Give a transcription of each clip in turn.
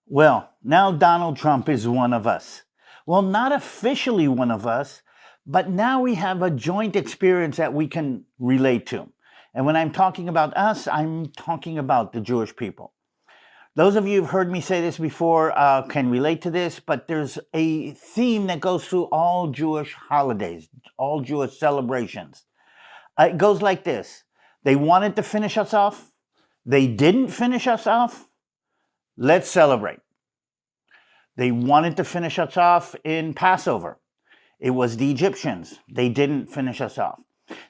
Well, now Donald Trump is one of us. Well, not officially one of us, but now we have a joint experience that we can relate to. And when I'm talking about us, I'm talking about the Jewish people. Those of you who've heard me say this before can relate to this, but there's a theme that goes through all Jewish holidays, all Jewish celebrations. It goes like this. They wanted to finish us off. They didn't finish us off. Let's celebrate. They wanted to finish us off in Passover. It was the Egyptians. They didn't finish us off.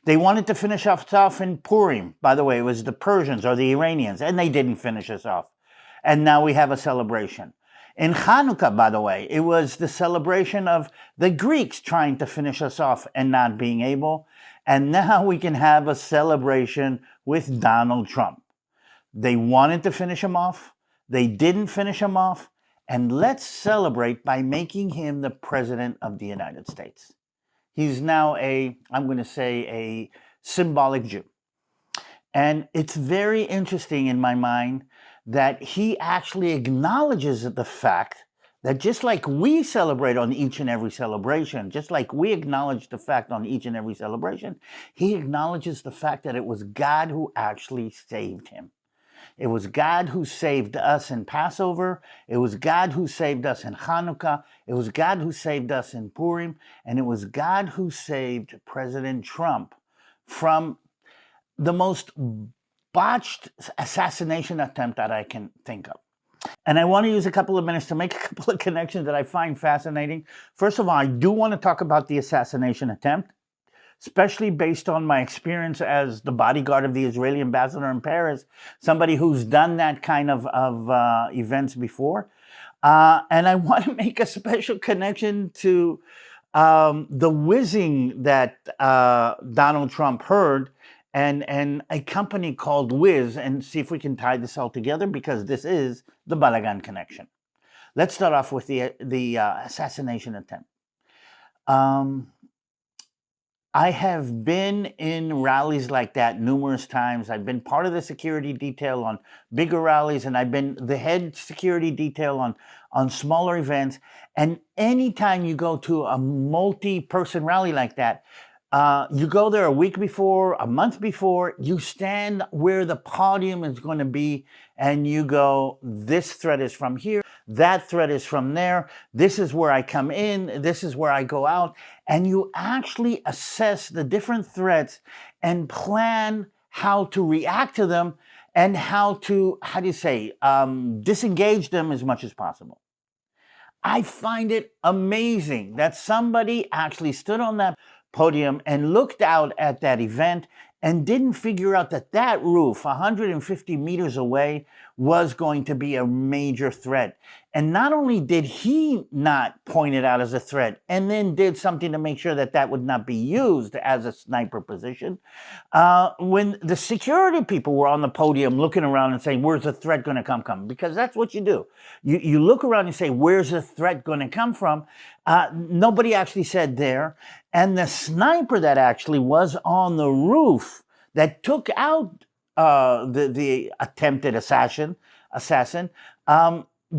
They wanted to finish us off in Purim. By the way, it was the Persians or the Iranians, and they didn't finish us off. And now we have a celebration. In Hanukkah, by the way, it was the celebration of the Greeks trying to finish us off and not being able. And now we can have a celebration with Donald Trump. They wanted to finish him off. They didn't finish him off. And let's celebrate by making him the president of the United States. He's now I'm going to say, a symbolic Jew. And it's very interesting in my mind that he actually acknowledges the fact that just like we celebrate on each and every celebration, just like we acknowledge the fact on each and every celebration, he acknowledges the fact that it was God who actually saved him. It was God who saved us in Passover. It was God who saved us in Hanukkah. It was God who saved us in Purim. And it was God who saved President Trump from the most botched assassination attempt that I can think of. And I want to use a couple of minutes to make a couple of connections that I find fascinating. First of all, I do want to talk about the assassination attempt, especially based on my experience as the bodyguard of the Israeli ambassador in Paris, somebody who's done that kind of events before. And I want to make a special connection to the whizzing that Donald Trump heard and a company called Whiz, and see if we can tie this all together, because this is the Balagan connection. Let's start off with the assassination attempt. I have been in rallies like that numerous times. I've been part of the security detail on bigger rallies, and I've been the head security detail on smaller events. And anytime you go to a multi-person rally like that, you go there a week before, a month before, you stand where the podium is going to be, and you go, this threat is from here, that threat is from there, this is where I come in, this is where I go out, and you actually assess the different threats and plan how to react to them and how to, disengage them as much as possible. I find it amazing that somebody actually stood on that podium and looked out at that event and didn't figure out that that roof 150 meters away was going to be a major threat. And not only did he not point it out as a threat and then did something to make sure that that would not be used as a sniper position, when the security people were on the podium looking around and saying, where's the threat going to come? Because that's what you do. You look around and say, where's the threat going to come from? Nobody actually said there. And the sniper that actually was on the roof that took out the attempted assassin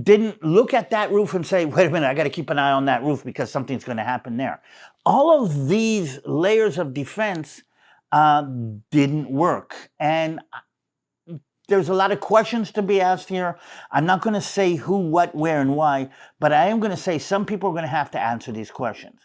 didn't look at that roof and say, wait a minute, I got to keep an eye on that roof because something's going to happen there. All of these layers of defense didn't work. And there's a lot of questions to be asked here. I'm not going to say who, what, where, and why, but I am going to say some people are going to have to answer these questions.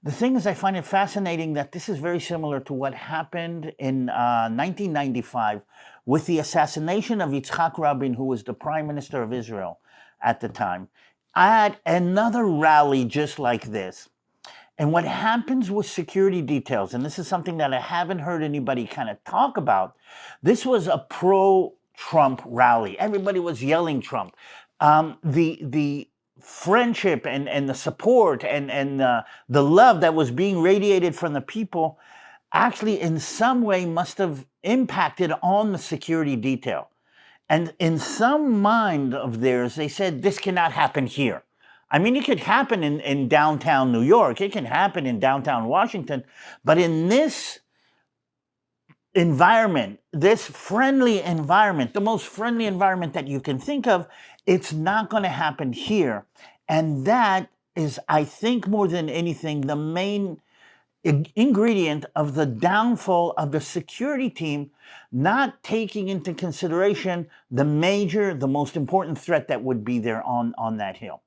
The thing is, I find it fascinating that this is very similar to what happened in 1995 with the assassination of Yitzhak Rabin, who was the prime minister of Israel at the time, at another rally just like this. And what happens with security details, and this is something that I haven't heard anybody kind of talk about, this was a pro-Trump rally. Everybody was yelling Trump. The friendship and the support and the love that was being radiated from the people actually in some way must have impacted on the security detail. And in some mind of theirs, they said, this cannot happen here. I mean, it could happen in downtown New York. It can happen in downtown Washington. But in this environment, this friendly environment, the most friendly environment that you can think of, It's not going to happen here. And that is, I think, more than anything, the main ingredient of the downfall of the security team, not taking into consideration the most important threat that would be there on that hill.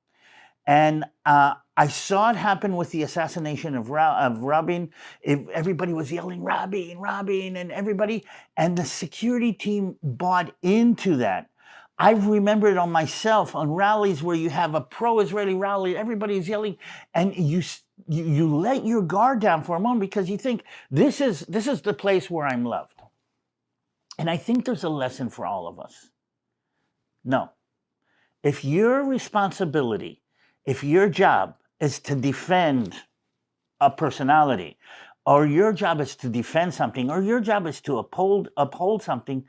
And I saw it happen with the assassination of Rabin. Everybody was yelling, Rabin, Rabin, and everybody, and the security team bought into that. I've remembered on myself on rallies where you have a pro-Israeli rally, everybody's yelling, and you let your guard down for a moment because you think this is the place where I'm loved. And I think there's a lesson for all of us. No, if your responsibility, if your job is to defend a personality, or your job is to defend something, or your job is to uphold something,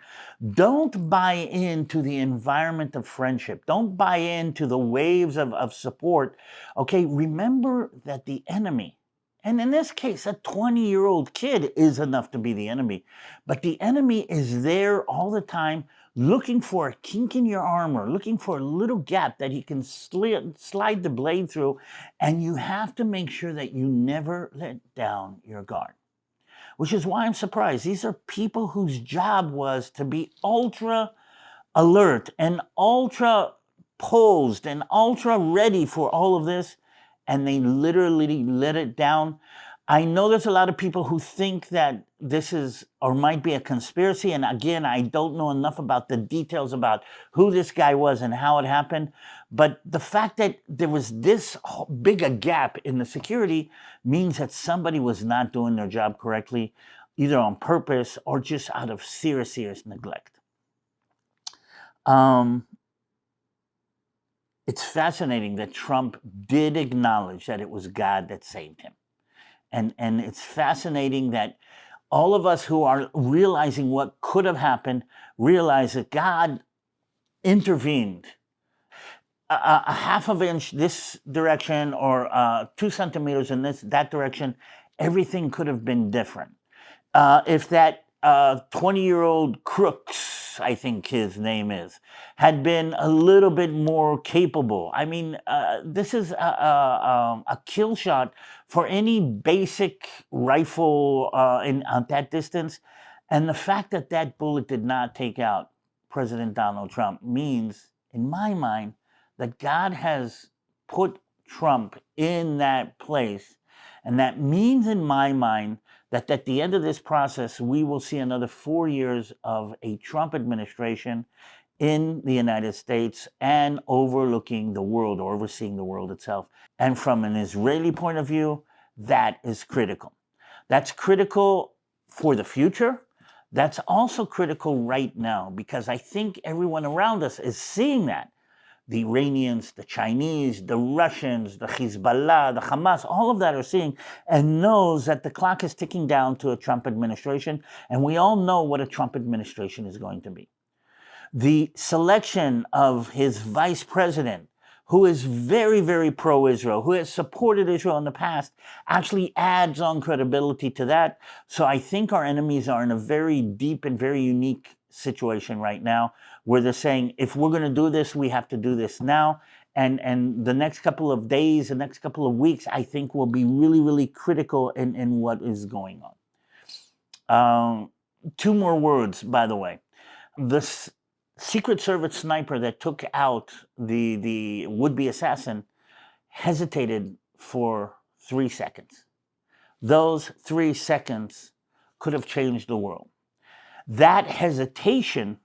don't buy into the environment of friendship. Don't buy into the waves of support. Okay, remember that the enemy, and in this case, a 20-year-old kid is enough to be the enemy, but the enemy is there all the time looking for a kink in your armor, looking for a little gap that he can slide the blade through, and you have to make sure that you never let down your guard. Which is why I'm surprised. These are people whose job was to be ultra alert and ultra posed and ultra ready for all of this, and they literally let it down. I know there's a lot of people who think that this is or might be a conspiracy, and again, I don't know enough about the details about who this guy was and how it happened, but the fact that there was this big a gap in the security means that somebody was not doing their job correctly, either on purpose or just out of serious neglect. It's fascinating that Trump did acknowledge that it was God that saved him. And it's fascinating that all of us who are realizing what could have happened realize that God intervened a half of an inch this direction or 2 centimeters in that direction. Everything could have been different. If that 20-year-old Crooks, I think his name is, had been a little bit more capable. I mean, this is a kill shot for any basic rifle at that distance. And the fact that that bullet did not take out President Donald Trump means, in my mind, that God has put Trump in that place. And that means, in my mind, that at the end of this process, we will see another 4 years of a Trump administration in the United States and overlooking the world or overseeing the world itself. And from an Israeli point of view, that is critical. That's critical for the future. That's also critical right now because I think everyone around us is seeing that. The Iranians, the Chinese, the Russians, the Hezbollah, the Hamas, all of that are seeing and knows that the clock is ticking down to a Trump administration, and we all know what a Trump administration is going to be. The selection of his vice president, who is very pro-Israel, who has supported Israel in the past, actually adds on credibility to that. So I think our enemies are in a very deep and very unique situation right now, where they're saying, if we're going to do this, we have to do this now. And the next couple of days, the next couple of weeks, I think will be really critical in what is going on. 2 more words, by the way. This Secret Service sniper that took out the would-be assassin hesitated for 3 seconds. Those 3 seconds could have changed the world. That hesitation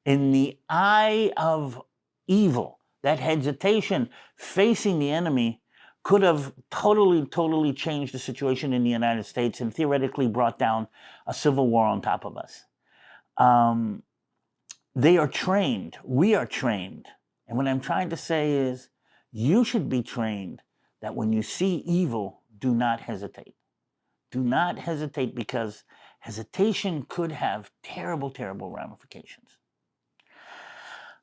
in the eye of evil, that hesitation facing the enemy, could have totally changed the situation in the United States and theoretically brought down a civil war on top of us. They are trained. We are trained. And what I'm trying to say is, you should be trained that when you see evil, do not hesitate. Do not hesitate, because hesitation could have terrible ramifications.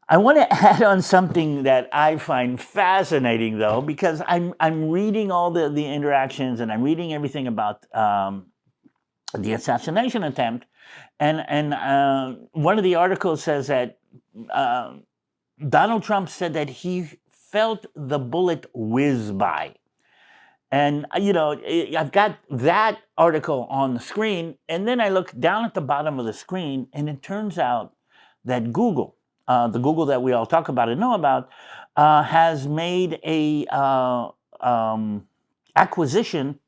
I want to add on something that I find fascinating, though, because I'm reading all the interactions and I'm reading everything about the assassination attempt, and one of the articles says that Donald Trump said that he felt the bullet whiz by. And, I've got that article on the screen. And then I look down at the bottom of the screen, and it turns out that Google, the Google that we all talk about and know about, has made a acquisition,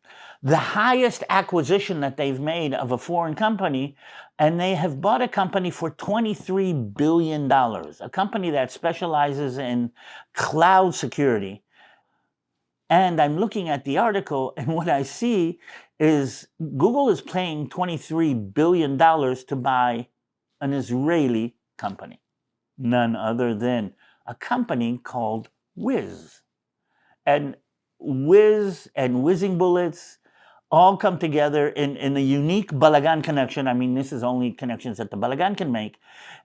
the highest acquisition that they've made of a foreign company. And they have bought a company for $23 billion, a company that specializes in cloud security. And I'm looking at the article, and what I see is Google is paying $23 billion to buy an Israeli company, none other than a company called Whiz. And Whiz and whizzing bullets all come together in a unique Balagan connection. I mean, this is only connections that the Balagan can make.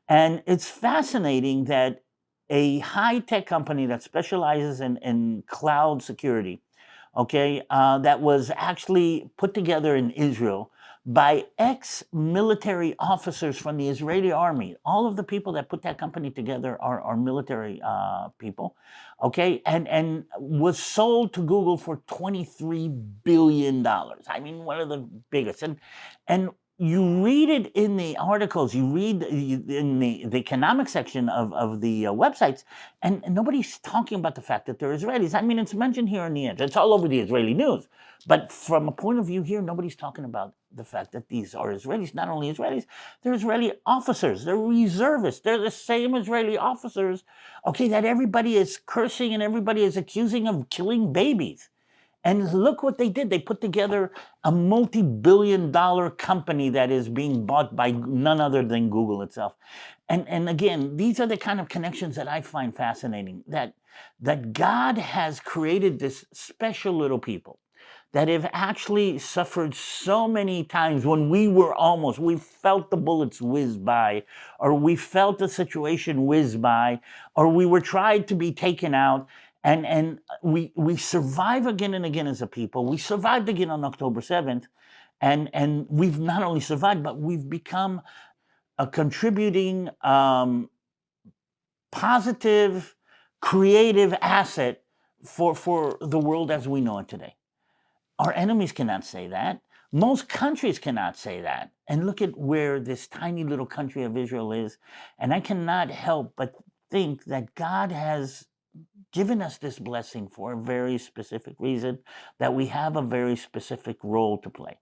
And it's fascinating that a high-tech company that specializes in cloud security, okay, that was actually put together in Israel by ex-military officers from the Israeli army. All of the people that put that company together are military people, okay, and was sold to Google for $23 billion. I mean, one of the biggest. And you read it in the articles, you read in the economic section of the websites, and nobody's talking about the fact that they're Israelis. I mean, it's mentioned here in the end. It's all over the Israeli news. But from a point of view here, nobody's talking about the fact that these are Israelis. Not only Israelis, they're Israeli officers. They're reservists. They're the same Israeli officers, okay, that everybody is cursing and everybody is accusing of killing babies. And look what they did. They put together a multi-billion-dollar company that is being bought by none other than Google itself. And again, these are the kind of connections that I find fascinating, that God has created this special little people that have actually suffered so many times when we felt the bullets whiz by, or we felt the situation whiz by, or we were tried to be taken out. And we survive again and again as a people. We survived again on October 7th. And we've not only survived, but we've become a contributing, positive, creative asset for the world as we know it today. Our enemies cannot say that. Most countries cannot say that. And look at where this tiny little country of Israel is. And I cannot help but think that God has given us this blessing for a very specific reason, that we have a very specific role to play.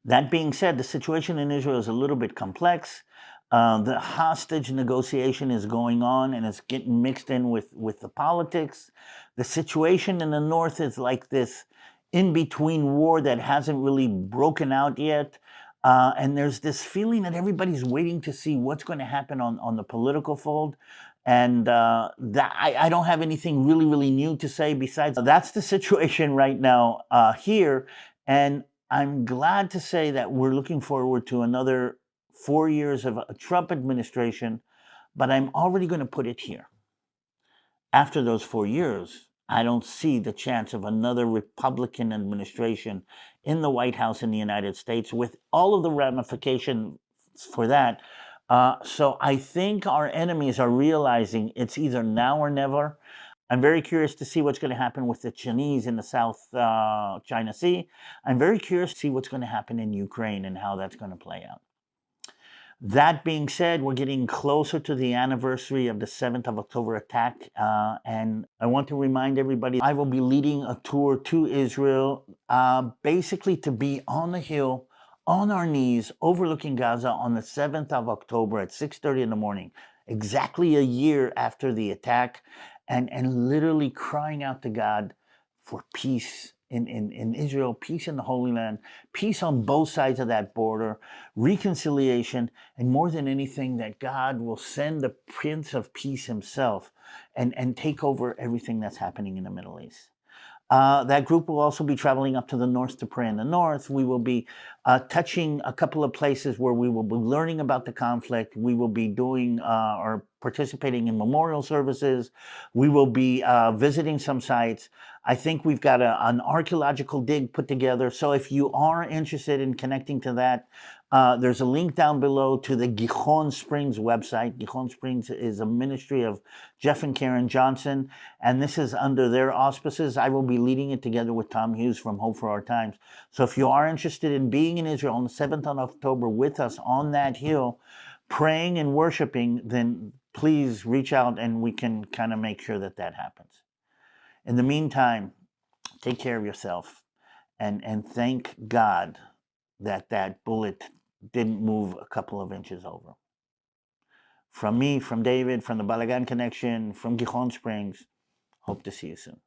That being said, the situation in Israel is a little bit complex. The hostage negotiation is going on, and it's getting mixed in with the politics. The situation in the north is like this in-between war that hasn't really broken out yet. And there's this feeling that everybody's waiting to see what's going to happen on the political fold. And that I don't have anything really, really new to say besides that's the situation right now here. And I'm glad to say that we're looking forward to another 4 years of a Trump administration, but I'm already going to put it here. After those 4 years, I don't see the chance of another Republican administration in the White House in the United States with all of the ramifications for that. So I think our enemies are realizing it's either now or never. I'm very curious to see what's going to happen with the Chinese in the South China Sea. I'm very curious to see what's going to happen in Ukraine and how that's going to play out. That being said, we're getting closer to the anniversary of the 7th of October attack. And I want to remind everybody, I will be leading a tour to Israel, basically to be on the hill, on our knees, overlooking Gaza on the 7th of October at 6:30 in the morning, exactly a year after the attack, and literally crying out to God for peace in Israel, peace in the Holy Land, peace on both sides of that border, reconciliation, and more than anything, that God will send the Prince of Peace himself and take over everything that's happening in the Middle East. That group will also be traveling up to the north to pray in the north. We will be touching a couple of places where we will be learning about the conflict. We will be doing or participating in memorial services. We will be visiting some sites. I think we've got an archaeological dig put together. So if you are interested in connecting to that, there's a link down below to the Gijón Springs website. Gijón Springs is a ministry of Jeff and Karen Johnson, and this is under their auspices. I will be leading it together with Tom Hughes from Hope for Our Times. So if you are interested in being in Israel on the 7th of October with us on that hill, praying and worshiping, then please reach out and we can kind of make sure that that happens. In the meantime, take care of yourself and thank God that that bullet didn't move a couple of inches over. From me, from David, from the Balagan Connection, from Gijón Springs, hope to see you soon.